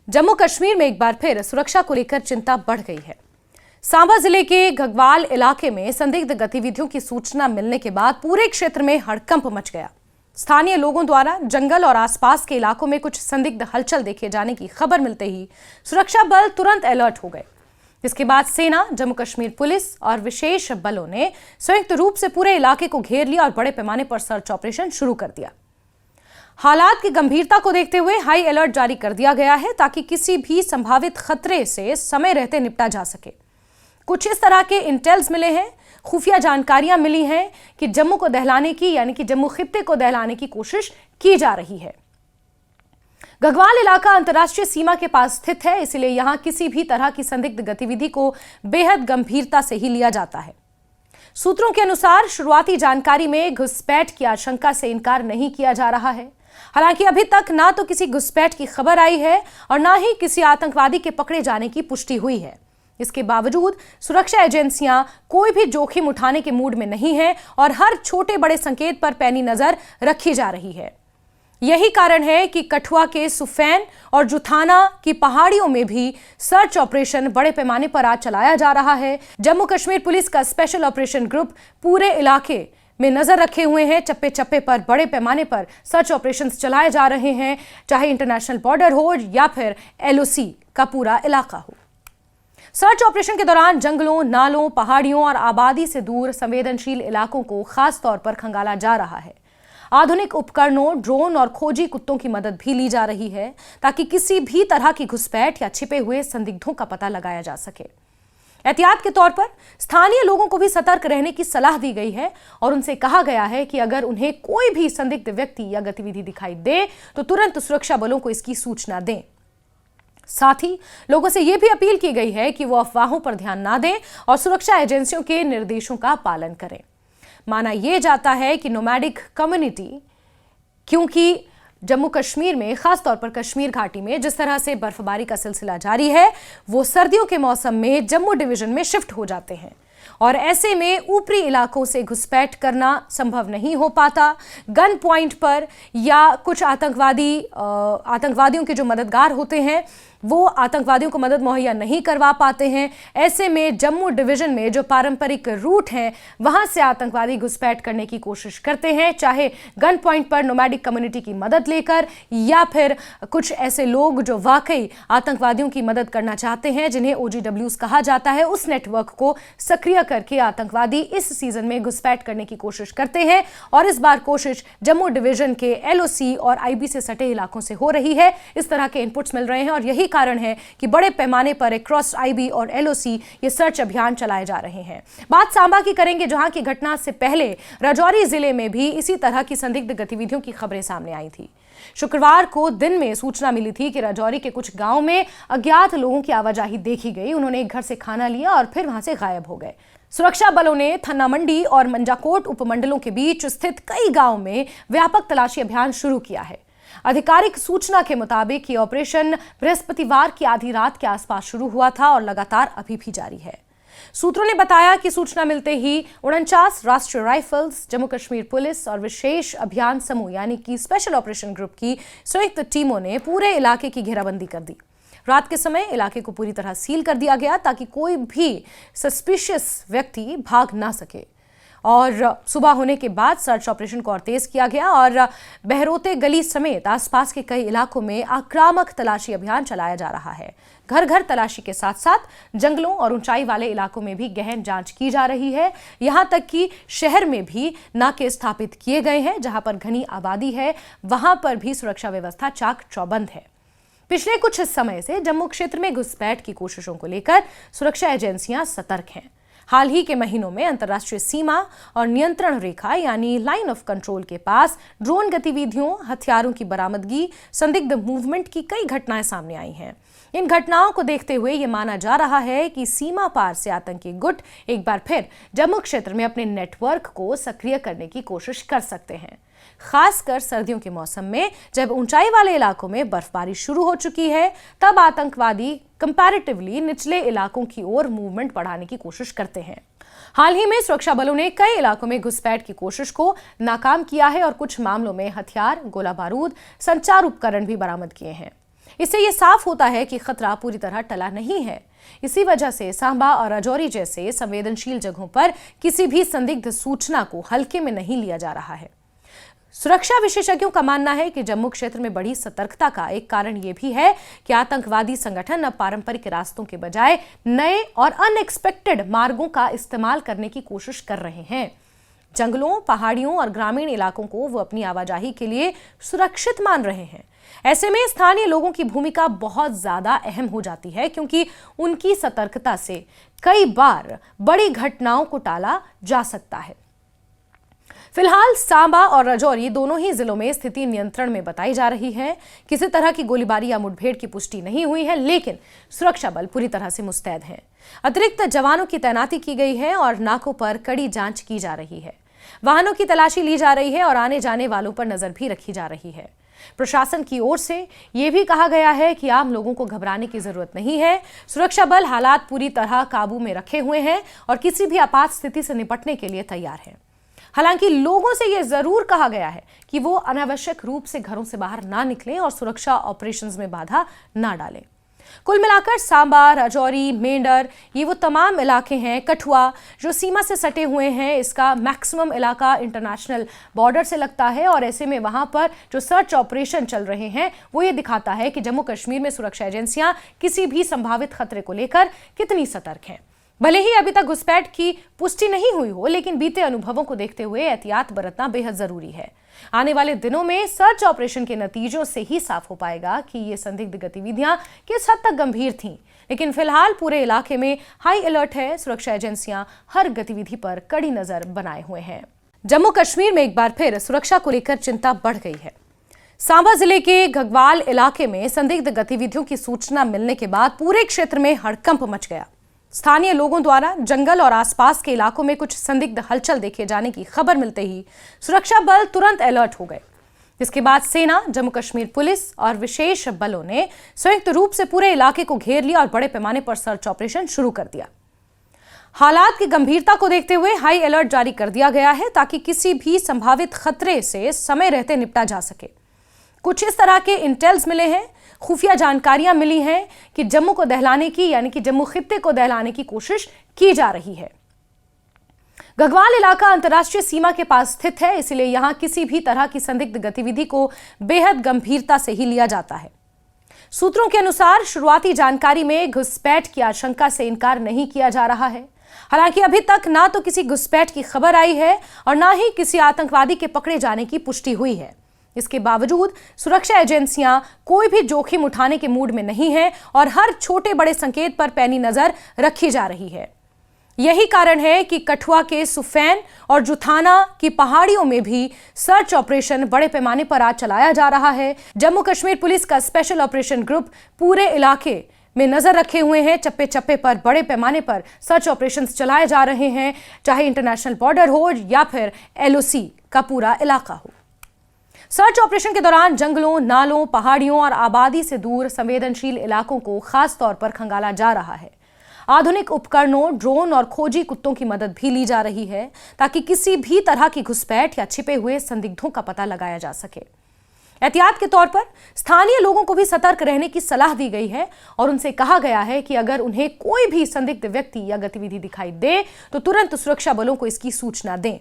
जम्मू कश्मीर में एक बार फिर सुरक्षा को लेकर चिंता बढ़ गई है। सांबा जिले के घगवाल इलाके में संदिग्ध गतिविधियों की सूचना मिलने के बाद पूरे क्षेत्र में हड़कंप मच गया। स्थानीय लोगों द्वारा जंगल और आसपास के इलाकों में कुछ संदिग्ध हलचल देखे जाने की खबर मिलते ही सुरक्षा बल तुरंत अलर्ट हो गए। इसके बाद सेना, जम्मू कश्मीर पुलिस और विशेष बलों ने संयुक्त रूप से पूरे इलाके को घेर लिया और बड़े पैमाने पर सर्च ऑपरेशन शुरू कर दिया। हालात की गंभीरता को देखते हुए हाई अलर्ट जारी कर दिया गया है ताकि किसी भी संभावित खतरे से समय रहते निपटा जा सके। कुछ इस तरह के इंटेल्स मिले हैं, खुफिया जानकारियां मिली हैं कि जम्मू को दहलाने की यानी कि जम्मू खित्ते को दहलाने की कोशिश की जा रही है। घगवाल इलाका अंतर्राष्ट्रीय सीमा के पास स्थित है, इसलिए यहां किसी भी तरह की संदिग्ध गतिविधि को बेहद गंभीरता से ही लिया जाता है। सूत्रों के अनुसार शुरुआती जानकारी में घुसपैठ की आशंका से इनकार नहीं किया जा रहा है। हालांकि अभी तक ना तो किसी घुसपैठ की खबर आई है और ना ही किसी आतंकवादी के पकड़े जाने की पुष्टि हुई है। इसके बावजूद सुरक्षा एजेंसियां कोई भी जोखिम उठाने के मूड में नहीं है और हर छोटे बड़े संकेत पर पैनी नजर रखी जा रही है। यही कारण है कि कठुआ के सुफैन और जुथाना की पहाड़ियों में भी सर्च ऑपरेशन बड़े पैमाने पर आज चलाया जा रहा है। जम्मू कश्मीर पुलिस का स्पेशल ऑपरेशन ग्रुप पूरे इलाके में नजर रखे हुए हैं। चप्पे चप्पे पर बड़े पैमाने पर सर्च ऑपरेशंस चलाए जा रहे हैं, चाहे इंटरनेशनल बॉर्डर हो या फिर LOC का पूरा इलाका हो। सर्च ऑपरेशन के दौरान जंगलों, नालों, पहाड़ियों और आबादी से दूर संवेदनशील इलाकों को खास तौर पर खंगाला जा रहा है। आधुनिक उपकरणों, ड्रोन और खोजी कुत्तों की मदद भी ली जा रही है ताकि किसी भी तरह की घुसपैठ या छिपे हुए संदिग्धों का पता लगाया जा सके। एहतियात के तौर पर स्थानीय लोगों को भी सतर्क रहने की सलाह दी गई है और उनसे कहा गया है कि अगर उन्हें कोई भी संदिग्ध व्यक्ति या गतिविधि दिखाई दे तो तुरंत सुरक्षा बलों को इसकी सूचना दें। साथ ही लोगों से यह भी अपील की गई है कि वो अफवाहों पर ध्यान ना दें और सुरक्षा एजेंसियों के निर्देशों का पालन करें। माना यह जाता है कि नोमैडिक कम्युनिटी, क्योंकि जम्मू कश्मीर में खास तौर पर कश्मीर घाटी में जिस तरह से बर्फबारी का सिलसिला जारी है, वो सर्दियों के मौसम में जम्मू डिवीजन में शिफ्ट हो जाते हैं और ऐसे में ऊपरी इलाकों से घुसपैठ करना संभव नहीं हो पाता। गन पॉइंट पर या कुछ आतंकवादियों के जो मददगार होते हैं वो आतंकवादियों को मदद मुहैया नहीं करवा पाते हैं। ऐसे में जम्मू डिवीजन में जो पारंपरिक रूट हैं वहां से आतंकवादी घुसपैठ करने की कोशिश करते हैं, चाहे गन पॉइंट पर नोमैडिक कम्युनिटी की मदद लेकर या फिर कुछ ऐसे लोग जो वाकई आतंकवादियों की मदद करना चाहते हैं, जिन्हें OGWs कहा जाता है, उस नेटवर्क को सक्रिय करके आतंकवादी इस सीजन में घुसपैठ करने की कोशिश करते हैं। और इस बार कोशिश जम्मू डिवीजन के LOC और IB से सटे इलाकों से हो रही है। इस तरह के इनपुट्स मिल रहे हैं और यही कारण है कि बड़े पैमाने पर अक्रॉस IB और LOC ये सर्च अभियान चलाए जा रहे हैं। बात सांबा की करेंगे, जहां की घटना से पहले राजौरी जिले में भी इसी तरह की संदिग्ध गतिविधियों की खबरें सामने आई थी। शुक्रवार को दिन में सूचना मिली थी कि राजौरी के कुछ गांव में अज्ञात लोगों की आवाजाही देखी गई। उन्होंने एक घर से खाना लिया और फिर वहां से गायब हो गए। सुरक्षा बलों ने थन्ना मंडी और मंजाकोट उपमंडलों के बीच स्थित कई गांवों में व्यापक तलाशी अभियान शुरू किया है। आधिकारिक सूचना के मुताबिक ये ऑपरेशन बृहस्पतिवार की आधी रात के आसपास शुरू हुआ था और लगातार अभी भी जारी है। सूत्रों ने बताया कि सूचना मिलते ही 49 राष्ट्रीय राइफल्स, जम्मू कश्मीर पुलिस और विशेष अभियान समूह यानी कि स्पेशल ऑपरेशन ग्रुप की संयुक्त टीमों ने पूरे इलाके की घेराबंदी कर दी। रात के समय इलाके को पूरी तरह सील कर दिया गया ताकि कोई भी सस्पिशियस व्यक्ति भाग ना सके। और सुबह होने के बाद सर्च ऑपरेशन को और तेज किया गया और बहरोते गली समेत आसपास के कई इलाकों में आक्रामक तलाशी अभियान चलाया जा रहा है। घर घर तलाशी के साथ साथ जंगलों और ऊंचाई वाले इलाकों में भी गहन जांच की जा रही है। यहां तक कि शहर में भी नाके स्थापित किए गए हैं। जहां पर घनी आबादी है वहां पर भी सुरक्षा व्यवस्था चाक चौबंद है। पिछले कुछ समय से जम्मू क्षेत्र में घुसपैठ की कोशिशों को लेकर सुरक्षा एजेंसियां सतर्क हैं। हाल ही के महीनों में अंतर्राष्ट्रीय सीमा और नियंत्रण रेखा यानी लाइन ऑफ कंट्रोल के पास ड्रोन गतिविधियों, हथियारों की बरामदगी, संदिग्ध मूवमेंट की कई घटनाएं सामने आई हैं। इन घटनाओं को देखते हुए यह माना जा रहा है कि सीमा पार से आतंकी गुट एक बार फिर जम्मू क्षेत्र में अपने नेटवर्क को सक्रिय करने की कोशिश कर सकते हैं। खासकर सर्दियों के मौसम में जब ऊंचाई वाले इलाकों में बर्फबारी शुरू हो चुकी है, तब आतंकवादी कंपैरेटिवली निचले इलाकों की ओर मूवमेंट बढ़ाने की कोशिश करते हैं। हाल ही में सुरक्षा बलों ने कई इलाकों में घुसपैठ की कोशिश को नाकाम किया है और कुछ मामलों में हथियार, गोला बारूद, संचार उपकरण भी बरामद किए हैं। इससे ये साफ होता है कि खतरा पूरी तरह टला नहीं है। इसी वजह से सांबा और राजौरी जैसे संवेदनशील जगहों पर किसी भी संदिग्ध सूचना को हल्के में नहीं लिया जा रहा है। सुरक्षा विशेषज्ञों का मानना है कि जम्मू क्षेत्र में बड़ी सतर्कता का एक कारण यह भी है कि आतंकवादी संगठन अब पारंपरिक रास्तों के बजाय नए और अनएक्सपेक्टेड मार्गों का इस्तेमाल करने की कोशिश कर रहे हैं। जंगलों, पहाड़ियों और ग्रामीण इलाकों को वो अपनी आवाजाही के लिए सुरक्षित मान रहे हैं। ऐसे में स्थानीय लोगों की भूमिका बहुत ज्यादा अहम हो जाती है, क्योंकि उनकी सतर्कता से कई बार बड़ी घटनाओं को टाला जा सकता है। फिलहाल सांबा और राजौरी दोनों ही जिलों में स्थिति नियंत्रण में बताई जा रही है। किसी तरह की गोलीबारी या मुठभेड़ की पुष्टि नहीं हुई है, लेकिन सुरक्षा बल पूरी तरह से मुस्तैद हैं। अतिरिक्त जवानों की तैनाती की गई है और नाकों पर कड़ी जांच की जा रही है। वाहनों की तलाशी ली जा रही है और आने जाने वालों पर नजर भी रखी जा रही है। प्रशासन की ओर से यह भी कहा गया है कि आम लोगों को घबराने की जरूरत नहीं है। सुरक्षा बल हालात पूरी तरह काबू में रखे हुए हैं और किसी भी आपात स्थिति से निपटने के लिए तैयार है। हालांकि लोगों से यह जरूर कहा गया है कि वो अनावश्यक रूप से घरों से बाहर ना निकलें और सुरक्षा ऑपरेशंस में बाधा ना डालें। कुल मिलाकर सांबा, राजौरी, मेंढर ये वो तमाम इलाके हैं, कठुआ जो सीमा से सटे हुए हैं, इसका मैक्सिमम इलाका इंटरनेशनल बॉर्डर से लगता है और ऐसे में वहां पर जो सर्च ऑपरेशन चल रहे हैं वो ये दिखाता है कि जम्मू कश्मीर में सुरक्षा एजेंसियां किसी भी संभावित खतरे को लेकर कितनी सतर्क हैं। भले ही अभी तक घुसपैठ की पुष्टि नहीं हुई हो, लेकिन बीते अनुभवों को देखते हुए एहतियात बरतना बेहद जरूरी है। आने वाले दिनों में सर्च ऑपरेशन के नतीजों से ही साफ हो पाएगा कि ये संदिग्ध गतिविधियां किस हद तक गंभीर थीं। लेकिन फिलहाल पूरे इलाके में हाई अलर्ट है। सुरक्षा एजेंसियां हर गतिविधि पर कड़ी नजर बनाए हुए हैं। जम्मू कश्मीर में एक बार फिर सुरक्षा को लेकर चिंता बढ़ गई है। सांबा जिले के घगवाल इलाके में संदिग्ध गतिविधियों की सूचना मिलने के बाद पूरे क्षेत्र में हड़कंप मच गया। स्थानीय लोगों द्वारा जंगल और आसपास के इलाकों में कुछ संदिग्ध हलचल देखे जाने की खबर मिलते ही सुरक्षा बल तुरंत अलर्ट हो गए, जिसके बाद सेना, जम्मू कश्मीर पुलिस और विशेष बलों ने संयुक्त रूप से पूरे इलाके को घेर लिया और बड़े पैमाने पर सर्च ऑपरेशन शुरू कर दिया। हालात की गंभीरता को देखते हुए हाई अलर्ट जारी कर दिया गया है ताकि किसी भी संभावित खतरे से समय रहते निपटा जा सके। कुछ इस तरह के इंटेल्स मिले हैं, खुफिया जानकारियां मिली हैं कि जम्मू को दहलाने की यानी कि जम्मू खित्ते को दहलाने की कोशिश की जा रही है। घगवाल इलाका अंतर्राष्ट्रीय सीमा के पास स्थित है, इसलिए यहां किसी भी तरह की संदिग्ध गतिविधि को बेहद गंभीरता से ही लिया जाता है। सूत्रों के अनुसार शुरुआती जानकारी में घुसपैठ की आशंका से इनकार नहीं किया जा रहा है। हालांकि अभी तक ना तो किसी घुसपैठ की खबर आई है और ना ही किसी आतंकवादी के पकड़े जाने की पुष्टि हुई है। इसके बावजूद सुरक्षा एजेंसियां कोई भी जोखिम उठाने के मूड में नहीं है और हर छोटे बड़े संकेत पर पैनी नजर रखी जा रही है। यही कारण है कि कठुआ के सुफैन और जुथाना की पहाड़ियों में भी सर्च ऑपरेशन बड़े पैमाने पर आज चलाया जा रहा है। जम्मू कश्मीर पुलिस का स्पेशल ऑपरेशन ग्रुप पूरे इलाके में नजर रखे हुए हैं। चप्पे चप्पे पर बड़े पैमाने पर सर्च ऑपरेशंस चलाए जा रहे हैं, चाहे इंटरनेशनल बॉर्डर हो या फिर LOC का पूरा इलाका हो। सर्च ऑपरेशन के दौरान जंगलों, नालों, पहाड़ियों और आबादी से दूर संवेदनशील इलाकों को खास तौर पर खंगाला जा रहा है। आधुनिक उपकरणों, ड्रोन और खोजी कुत्तों की मदद भी ली जा रही है ताकि किसी भी तरह की घुसपैठ या छिपे हुए संदिग्धों का पता लगाया जा सके। एहतियात के तौर पर स्थानीय लोगों को भी सतर्क रहने की सलाह दी गई है और उनसे कहा गया है कि अगर उन्हें कोई भी संदिग्ध व्यक्ति या गतिविधि दिखाई दे तो तुरंत सुरक्षा बलों को इसकी सूचना दें।